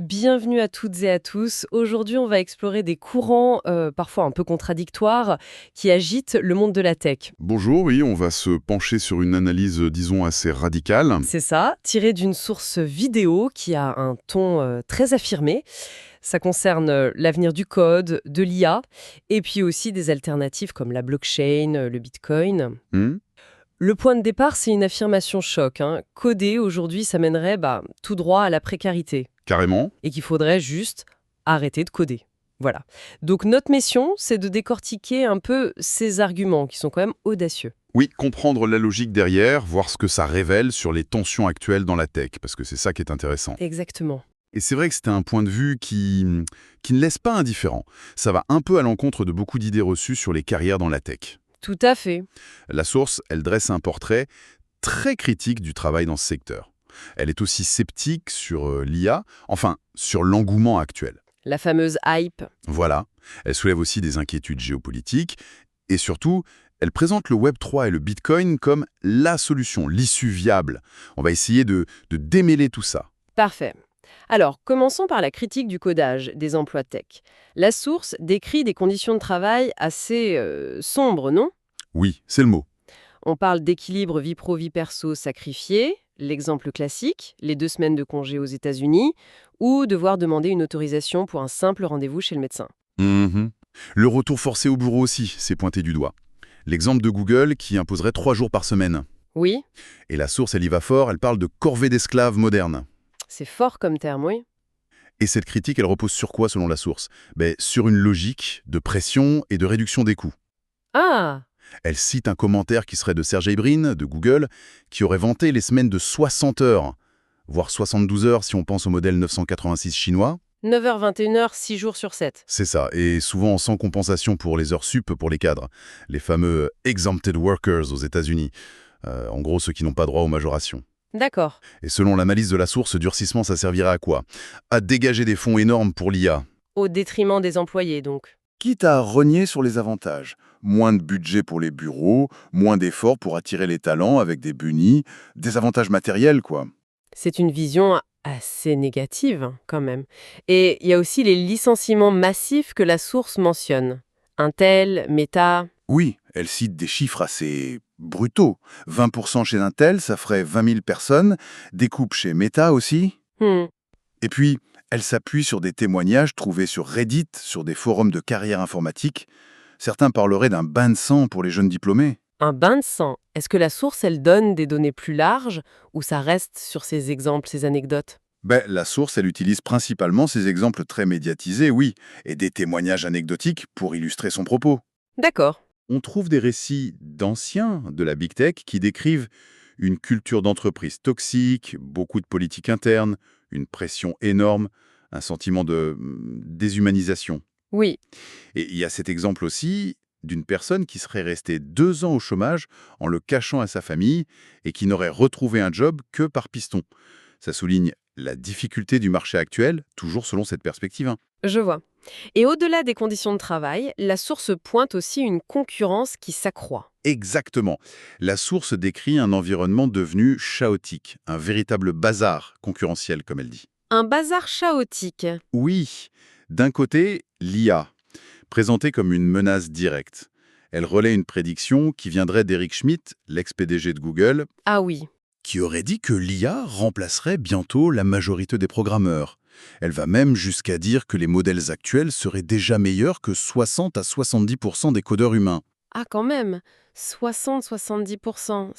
Bienvenue à toutes et à tous. Aujourd'hui, on va explorer des courants, parfois un peu contradictoires, qui agitent le monde de la tech. Bonjour, oui, on va se pencher sur une analyse, disons, assez radicale. C'est ça, tiré d'une source vidéo qui a un ton très affirmé. Ça concerne l'avenir du code, de l'IA, et puis aussi des alternatives comme la blockchain, le bitcoin. Hmm. Le point de départ, c'est une affirmation choc, hein. Coder aujourd'hui, ça mènerait tout droit à la précarité. Carrément. Et qu'il faudrait juste arrêter de coder. Voilà. Donc notre mission, c'est de décortiquer un peu ces arguments qui sont quand même audacieux. Oui, comprendre la logique derrière, voir ce que ça révèle sur les tensions actuelles dans la tech, parce que c'est ça qui est intéressant. Exactement. Et c'est vrai que c'était un point de vue qui ne laisse pas indifférent. Ça va un peu à l'encontre de beaucoup d'idées reçues sur les carrières dans la tech. Tout à fait. La source, elle dresse un portrait très critique du travail dans ce secteur. Elle est aussi sceptique sur l'IA, enfin, sur l'engouement actuel. La fameuse hype. Voilà. Elle soulève aussi des inquiétudes géopolitiques et surtout, elle présente le Web3 et le Bitcoin comme la solution, l'issue viable. On va essayer de démêler tout ça. Parfait. Alors, commençons par la critique du codage des emplois tech. La source décrit des conditions de travail assez sombres, non? Oui, c'est le mot. On parle d'équilibre vie pro-vie perso sacrifié, l'exemple classique, les 2 semaines de congé aux États-Unis, ou devoir demander une autorisation pour un simple rendez-vous chez le médecin. Mhm. Le retour forcé au bureau aussi, c'est pointé du doigt. L'exemple de Google qui imposerait 3 jours par semaine. Oui, Et la source, elle y va fort, elle parle de corvée d'esclaves moderne. c'est fort comme terme, oui. Et cette critique, elle repose sur quoi selon la source? Sur une logique de pression et de réduction des coûts. Ah, Elle cite un commentaire qui serait de Sergey Brin, de Google, qui aurait vanté les semaines de 60 heures, voire 72 heures si on pense au modèle 986 chinois. 9h-21h, 6 jours sur 7. C'est ça, et souvent sans compensation pour les heures sup pour les cadres, les fameux exempted workers aux États-Unis, en gros ceux qui n'ont pas droit aux majorations. D'accord. Et selon la malice de la source, ce durcissement, ça servirait à quoi? À dégager des fonds énormes pour l'IA. Au détriment des employés, donc. Quitte à rogner sur les avantages. Moins de budget pour les bureaux, moins d'efforts pour attirer les talents avec des bunnies, des avantages matériels, quoi. C'est une vision assez négative, hein, quand même. Et il y a aussi les licenciements massifs que la source mentionne. Intel, Meta. Oui, elle cite des chiffres assez brutaux. 20% chez Intel, ça ferait 20 000 personnes. Des coupes chez Meta aussi. Hmm. Et puis, elle s'appuie sur des témoignages trouvés sur Reddit, sur des forums de carrière informatique. Certains parleraient d'un bain de sang pour les jeunes diplômés. Un bain de sang. Est-ce que la source, elle donne des données plus larges ou ça reste sur ces exemples, ces anecdotes? La source, elle utilise principalement ces exemples très médiatisés, oui, et des témoignages anecdotiques pour illustrer son propos. D'accord. On trouve des récits d'anciens de la Big Tech qui décrivent une culture d'entreprise toxique, beaucoup de politique interne, une pression énorme, un sentiment de déshumanisation. Oui. Et il y a cet exemple aussi d'une personne qui serait restée 2 ans au chômage en le cachant à sa famille et qui n'aurait retrouvé un job que par piston. Ça souligne la difficulté du marché actuel, toujours selon cette perspective, hein. Je vois. Et au-delà des conditions de travail, la source pointe aussi une concurrence qui s'accroît. Exactement. La source décrit un environnement devenu chaotique, un véritable bazar concurrentiel, comme elle dit. Un bazar chaotique. Oui, d'un côté, l'IA, présentée comme une menace directe. Elle relaie une prédiction qui viendrait d'Eric Schmidt, l'ex-PDG de Google, Ah oui. qui aurait dit que l'IA remplacerait bientôt la majorité des programmeurs. Elle va même jusqu'à dire que les modèles actuels seraient déjà meilleurs que 60 à 70% des codeurs humains. Ah quand même. 60-70%.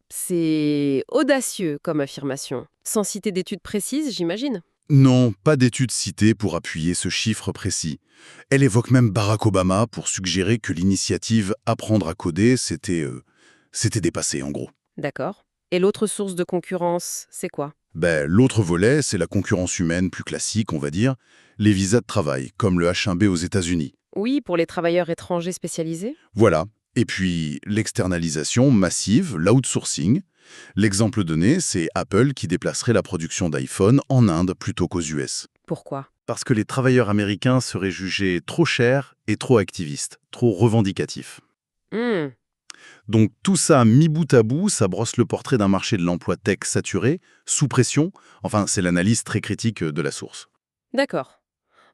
C'est audacieux comme affirmation. Sans citer d'études précises, j'imagine. Non, pas d'études citées pour appuyer ce chiffre précis. Elle évoque même Barack Obama pour suggérer que l'initiative Apprendre à coder, c'était dépassé en gros. D'accord. Et l'autre source de concurrence, c'est quoi? L'autre volet, c'est la concurrence humaine plus classique, on va dire, les visas de travail, comme le H1B aux États-Unis. Oui, pour les travailleurs étrangers spécialisés. Voilà. Et puis, l'externalisation massive, l'outsourcing. L'exemple donné, c'est Apple qui déplacerait la production d'iPhone en Inde plutôt qu'aux US. Pourquoi? Parce que les travailleurs américains seraient jugés trop chers et trop activistes, trop revendicatifs. Hmm. Donc tout ça mis bout à bout, ça brosse le portrait d'un marché de l'emploi tech saturé, sous pression. Enfin, c'est l'analyse très critique de la source. D'accord.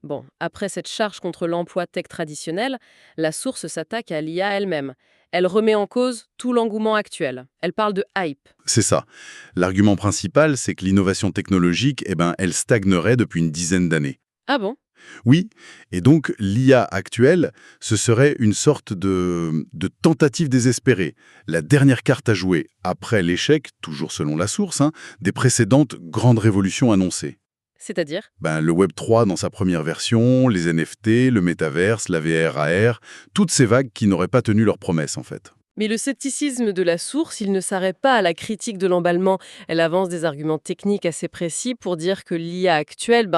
Bon, après cette charge contre l'emploi tech traditionnel, la source s'attaque à l'IA elle-même. Elle remet en cause tout l'engouement actuel. Elle parle de hype. C'est ça. L'argument principal, c'est que l'innovation technologique, elle stagnerait depuis une dizaine d'années. Ah bon? Oui, et donc l'IA actuelle, ce serait une sorte de tentative désespérée, la dernière carte à jouer, après l'échec, toujours selon la source, des précédentes grandes révolutions annoncées. C'est-à-dire? Le Web 3 dans sa première version, les NFT, le métaverse, la VR/AR, toutes ces vagues qui n'auraient pas tenu leurs promesses en fait. Mais le scepticisme de la source, il ne s'arrête pas à la critique de l'emballement. Elle avance des arguments techniques assez précis pour dire que l'IA actuelle,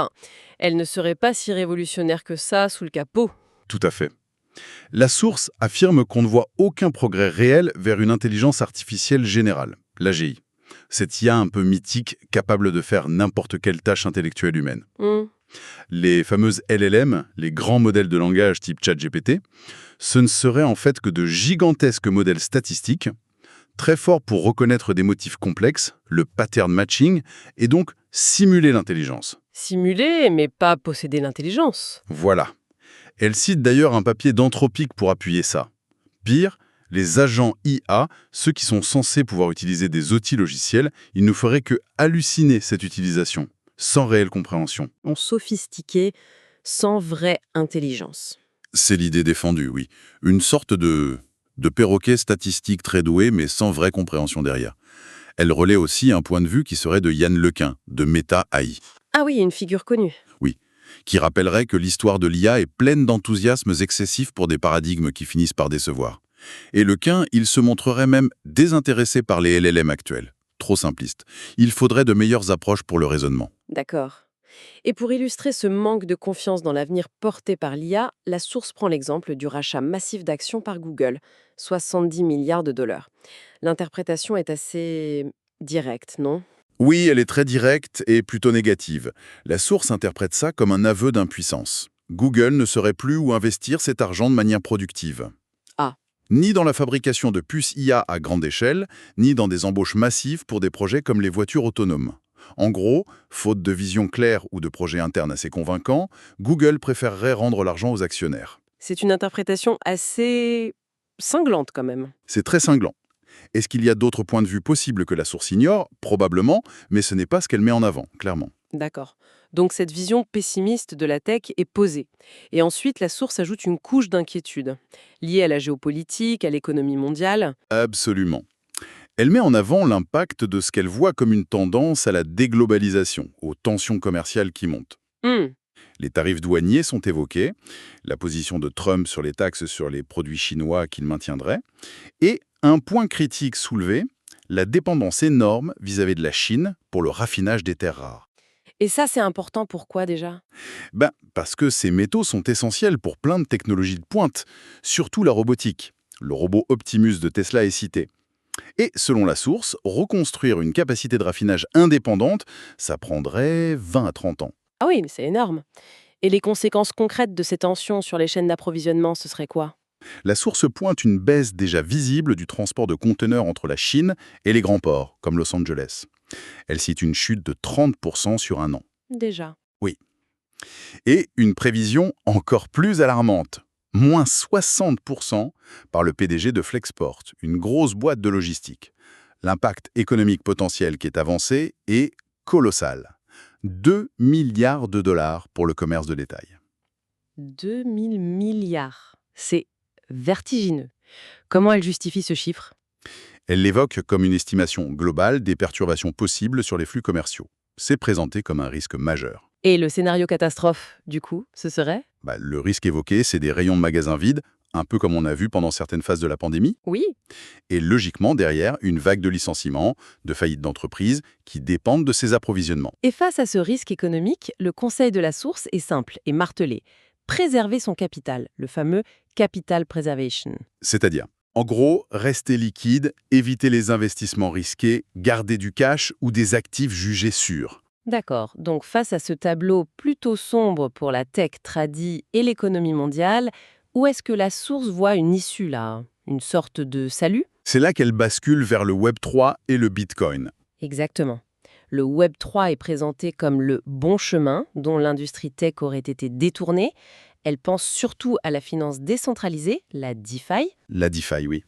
elle ne serait pas si révolutionnaire que ça sous le capot. Tout à fait. La source affirme qu'on ne voit aucun progrès réel vers une intelligence artificielle générale, l'AGI. Cette IA un peu mythique, capable de faire n'importe quelle tâche intellectuelle humaine. Hmm. Les fameuses LLM, les grands modèles de langage type ChatGPT, ce ne seraient en fait que de gigantesques modèles statistiques, très forts pour reconnaître des motifs complexes, le pattern matching, et donc simuler l'intelligence. Simuler, mais pas posséder l'intelligence. Voilà. Elle cite d'ailleurs un papier d'Anthropic pour appuyer ça. Pire, les agents IA, ceux qui sont censés pouvoir utiliser des outils logiciels, ils ne feraient que halluciner cette utilisation, sans réelle compréhension. En sophistiqué, sans vraie intelligence. C'est l'idée défendue, oui. Une sorte de perroquet statistique très doué, mais sans vraie compréhension derrière. Elle relaie aussi un point de vue qui serait de Yann Lequin, de Meta AI. Ah oui, une figure connue. Oui, qui rappellerait que l'histoire de l'IA est pleine d'enthousiasmes excessifs pour des paradigmes qui finissent par décevoir. Et Lequin, il se montrerait même désintéressé par les LLM actuels. Trop simpliste. Il faudrait de meilleures approches pour le raisonnement. D'accord. Et pour illustrer ce manque de confiance dans l'avenir porté par l'IA, la source prend l'exemple du rachat massif d'actions par Google, 70 milliards de dollars. L'interprétation est assez directe, non? Oui, elle est très directe et plutôt négative. La source interprète ça comme un aveu d'impuissance. Google ne saurait plus où investir cet argent de manière productive. Ah. Ni dans la fabrication de puces IA à grande échelle, ni dans des embauches massives pour des projets comme les voitures autonomes. En gros, faute de vision claire ou de projets internes assez convaincants, Google préférerait rendre l'argent aux actionnaires. C'est une interprétation assez cinglante quand même. C'est très cinglant. Est-ce qu'il y a d'autres points de vue possibles que la source ignore? Probablement, mais ce n'est pas ce qu'elle met en avant, clairement. D'accord. Donc cette vision pessimiste de la tech est posée. Et ensuite, la source ajoute une couche d'inquiétude, liée à la géopolitique, à l'économie mondiale. Absolument. Elle met en avant l'impact de ce qu'elle voit comme une tendance à la déglobalisation, aux tensions commerciales qui montent. Hmm. Les tarifs douaniers sont évoqués, la position de Trump sur les taxes sur les produits chinois qu'il maintiendrait, et un point critique soulevé, la dépendance énorme vis-à-vis de la Chine pour le raffinage des terres rares. Et ça, c'est important, pourquoi déjà? Parce que ces métaux sont essentiels pour plein de technologies de pointe, surtout la robotique. Le robot Optimus de Tesla est cité. Et selon la source, reconstruire une capacité de raffinage indépendante, ça prendrait 20 à 30 ans. Ah oui, mais c'est énorme. Et les conséquences concrètes de ces tensions sur les chaînes d'approvisionnement, ce serait quoi? La source pointe une baisse déjà visible du transport de conteneurs entre la Chine et les grands ports, comme Los Angeles. Elle cite une chute de 30% sur un an. Déjà. Oui. Et une prévision encore plus alarmante. Moins 60% par le PDG de Flexport, une grosse boîte de logistique. L'impact économique potentiel qui est avancé est colossal. 2 milliards de dollars pour le commerce de détail. 2000 milliards. C'est vertigineux. Comment elle justifie ce chiffre? Elle l'évoque comme une estimation globale des perturbations possibles sur les flux commerciaux. C'est présenté comme un risque majeur. Et le scénario catastrophe, du coup, ce serait? Le risque évoqué, c'est des rayons de magasins vides, un peu comme on a vu pendant certaines phases de la pandémie, Oui. et logiquement derrière, une vague de licenciements, de faillites d'entreprises qui dépendent de ces approvisionnements. Et face à ce risque économique, le conseil de la source est simple et martelé. Préserver son capital, le fameux capital preservation. C'est-à-dire, en gros, rester liquide, éviter les investissements risqués, garder du cash ou des actifs jugés sûrs. D'accord, donc face à ce tableau plutôt sombre pour la tech tradie et l'économie mondiale, où est-ce que la source voit une issue là? une sorte de salut. C'est là qu'elle bascule vers le Web 3 et le Bitcoin. Exactement. Le Web 3 est présenté comme le bon chemin dont l'industrie tech aurait été détournée. Elle pense surtout à la finance décentralisée, la DeFi. La DeFi, oui.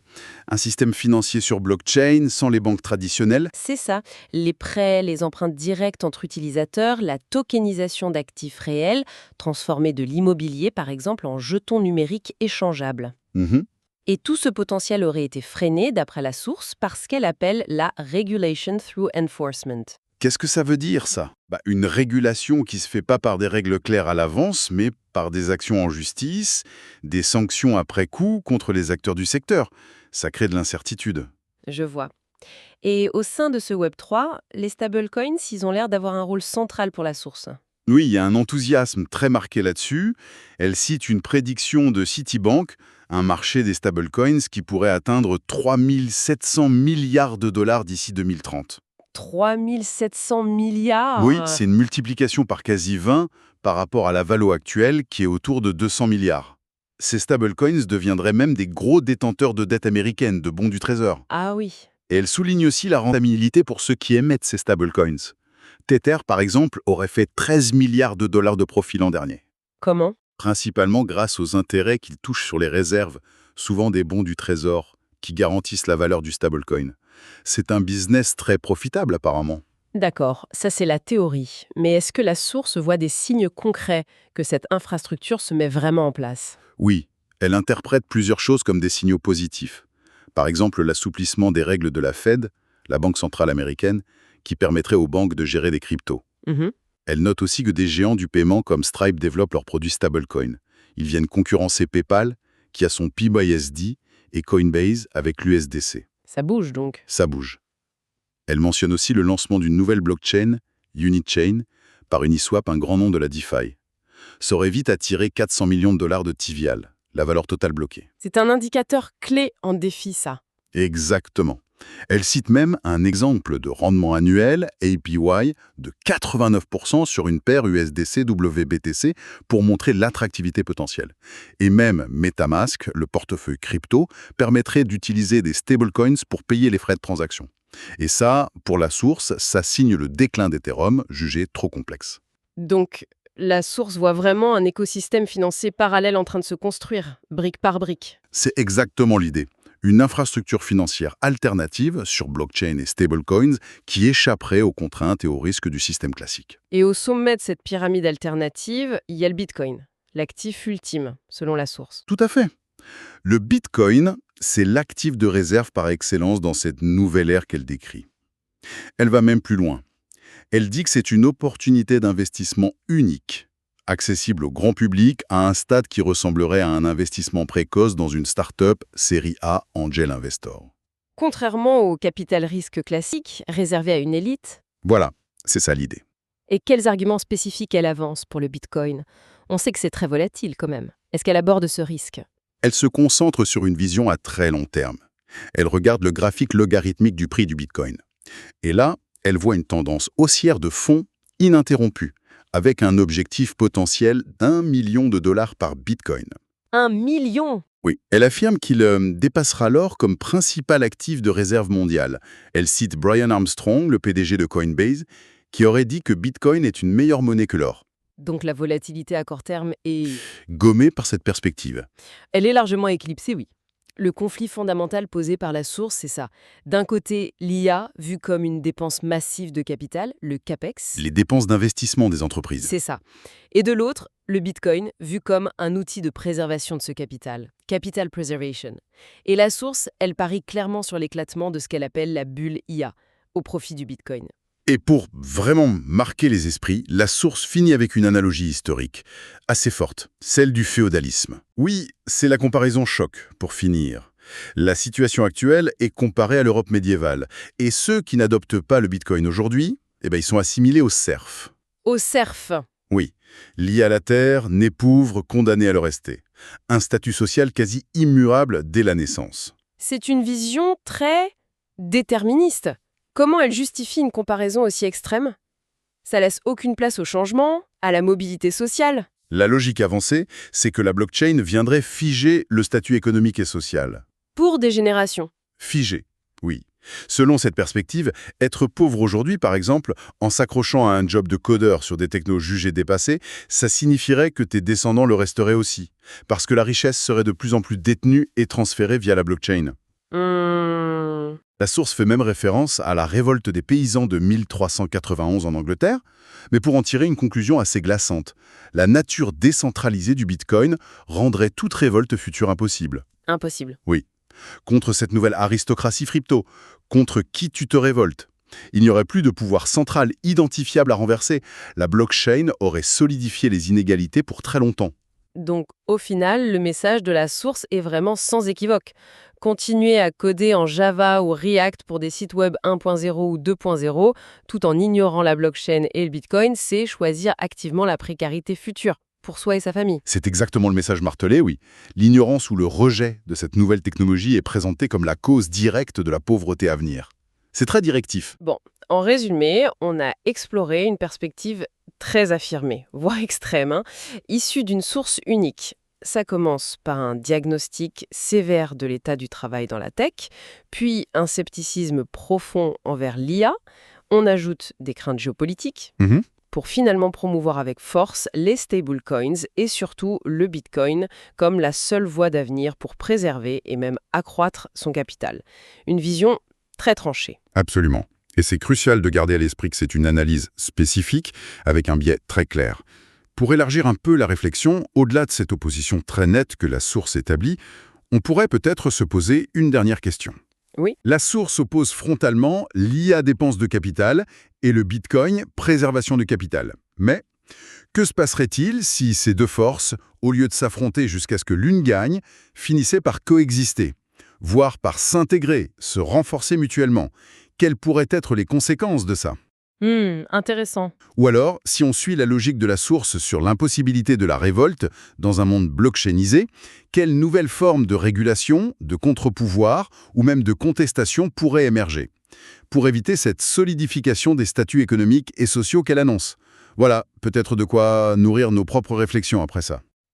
Un système financier sur blockchain, sans les banques traditionnelles. C'est ça, les prêts, les empreintes directes entre utilisateurs, la tokenisation d'actifs réels, transformer de l'immobilier par exemple en jetons numériques échangeables. Mhm. Et tout ce potentiel aurait été freiné, d'après la source, par ce qu'elle appelle la regulation through enforcement. Qu'est-ce que ça veut dire, ça? Une régulation qui se fait pas par des règles claires à l'avance, mais par des actions en justice, des sanctions après coup contre les acteurs du secteur. Ça crée de l'incertitude. Je vois. Et au sein de ce Web3, les stablecoins, ils ont l'air d'avoir un rôle central pour la source. Oui, il y a un enthousiasme très marqué là-dessus. Elle cite une prédiction de Citibank, un marché des stablecoins qui pourrait atteindre 3 700 milliards de dollars d'ici 2030. 3 700 milliards. Oui, c'est une multiplication par quasi 20 par rapport à la valo actuelle qui est autour de 200 milliards. Ces stablecoins deviendraient même des gros détenteurs de dettes américaines, de bons du trésor. Ah oui. Et elle souligne aussi la rentabilité pour ceux qui émettent ces stablecoins. Tether, par exemple, aurait fait 13 milliards de dollars de profit l'an dernier. Comment? Principalement grâce aux intérêts qu'il touche sur les réserves, souvent des bons du trésor, qui garantissent la valeur du stablecoin. C'est un business très profitable apparemment. D'accord, ça c'est la théorie. Mais est-ce que la source voit des signes concrets que cette infrastructure se met vraiment en place? Oui, elle interprète plusieurs choses comme des signaux positifs. Par exemple, l'assouplissement des règles de la Fed, la Banque centrale américaine, qui permettrait aux banques de gérer des cryptos. Mhm. Elle note aussi que des géants du paiement comme Stripe développent leurs produits stablecoin. Ils viennent concurrencer PayPal, qui a son PYSD, et Coinbase avec l'USDC. Ça bouge donc. Ça bouge. Elle mentionne aussi le lancement d'une nouvelle blockchain, Unichain, par Uniswap, un grand nom de la DeFi. Ça aurait vite attiré 400 millions de dollars de TVL, la valeur totale bloquée. C'est un indicateur clé en défi, ça. Exactement. Elle cite même un exemple de rendement annuel, APY, de 89% sur une paire USDC-WBTC pour montrer l'attractivité potentielle. Et même MetaMask, le portefeuille crypto, permettrait d'utiliser des stablecoins pour payer les frais de transaction. Et ça, pour la source, ça signe le déclin d'Ethereum, jugé trop complexe. Donc, la source voit vraiment un écosystème financier parallèle en train de se construire, brique par brique. C'est exactement l'idée. Une infrastructure financière alternative sur blockchain et stablecoins qui échapperait aux contraintes et aux risques du système classique. Et au sommet de cette pyramide alternative, il y a le Bitcoin, l'actif ultime, selon la source. Tout à fait. Le Bitcoin, c'est l'actif de réserve par excellence dans cette nouvelle ère qu'elle décrit. Elle va même plus loin. Elle dit que c'est une opportunité d'investissement unique, accessible au grand public à un stade qui ressemblerait à un investissement précoce dans une start-up série A Angel Investor. Contrairement au capital risque classique, réservé à une élite. Voilà, c'est ça l'idée. Et quels arguments spécifiques elle avance pour le Bitcoin? On sait que c'est très volatile quand même. Est-ce qu'elle aborde ce risque? Elle se concentre sur une vision à très long terme. Elle regarde le graphique logarithmique du prix du Bitcoin. Et là, elle voit une tendance haussière de fond ininterrompue, avec un objectif potentiel d'1 million de dollars par Bitcoin. 1 million? Oui, elle affirme qu'il dépassera l'or comme principal actif de réserve mondiale. Elle cite Brian Armstrong, le PDG de Coinbase, qui aurait dit que Bitcoin est une meilleure monnaie que l'or. Donc la volatilité à court terme est... Gommée par cette perspective. Elle est largement éclipsée, oui. Le conflit fondamental posé par la source, c'est ça. D'un côté, l'IA, vue comme une dépense massive de capital, le CAPEX. Les dépenses d'investissement des entreprises. C'est ça. Et de l'autre, le Bitcoin, vu comme un outil de préservation de ce capital. Capital preservation. Et la source, elle parie clairement sur l'éclatement de ce qu'elle appelle la bulle IA, au profit du Bitcoin. Et pour vraiment marquer les esprits, la source finit avec une analogie historique, assez forte, celle du féodalisme. Oui, c'est la comparaison choc, pour finir. La situation actuelle est comparée à l'Europe médiévale, et ceux qui n'adoptent pas le Bitcoin aujourd'hui, ils sont assimilés aux serfs. Aux serfs. Oui, liés à la terre, nés pauvres, condamnés à le rester. Un statut social quasi immuable dès la naissance. C'est une vision très déterministe. Comment elle justifie une comparaison aussi extrême? Ça laisse aucune place au changement, à la mobilité sociale. La logique avancée, c'est que la blockchain viendrait figer le statut économique et social. pour des générations. Figé, oui. Selon cette perspective, être pauvre aujourd'hui, par exemple, en s'accrochant à un job de codeur sur des technos jugés dépassés, ça signifierait que tes descendants le resteraient aussi, parce que la richesse serait de plus en plus détenue et transférée via la blockchain. La source fait même référence à la révolte des paysans de 1391 en Angleterre, mais pour en tirer une conclusion assez glaçante. La nature décentralisée du Bitcoin rendrait toute révolte future impossible. Impossible. Oui. Contre cette nouvelle aristocratie crypto, contre qui tu te révoltes. Il n'y aurait plus de pouvoir central identifiable à renverser. La blockchain aurait solidifié les inégalités pour très longtemps. Donc, au final, le message de la source est vraiment sans équivoque. Continuer à coder en Java ou React pour des sites web 1.0 ou 2.0, tout en ignorant la blockchain et le Bitcoin, c'est choisir activement la précarité future pour soi et sa famille. C'est exactement le message martelé, oui. L'ignorance ou le rejet de cette nouvelle technologie est présenté comme la cause directe de la pauvreté à venir. C'est très directif. Bon, en résumé, on a exploré une perspective très affirmée, voire extrême, issue d'une source unique. Ça commence par un diagnostic sévère de l'état du travail dans la tech, puis un scepticisme profond envers l'IA. On ajoute des craintes géopolitiques pour finalement promouvoir avec force les stablecoins et surtout le Bitcoin comme la seule voie d'avenir pour préserver et même accroître son capital. Une vision très tranchée. Absolument. Et c'est crucial de garder à l'esprit que c'est une analyse spécifique avec un biais très clair. Pour élargir un peu la réflexion, au-delà de cette opposition très nette que la source établit, on pourrait peut-être se poser une dernière question. Oui. La source oppose frontalement l'IA dépense de capital et le Bitcoin préservation de capital. Mais que se passerait-il si ces deux forces, au lieu de s'affronter jusqu'à ce que l'une gagne, finissaient par coexister, voire par s'intégrer, se renforcer mutuellement? Quelles pourraient être les conséquences de ça? Intéressant. Ou alors, si on suit la logique de la source sur l'impossibilité de la révolte dans un monde blockchainisé, quelle nouvelle forme de régulation, de contre-pouvoir ou même de contestation pourrait émerger pour éviter cette solidification des statuts économiques et sociaux qu'elle annonce? Voilà, peut-être de quoi nourrir nos propres réflexions après ça.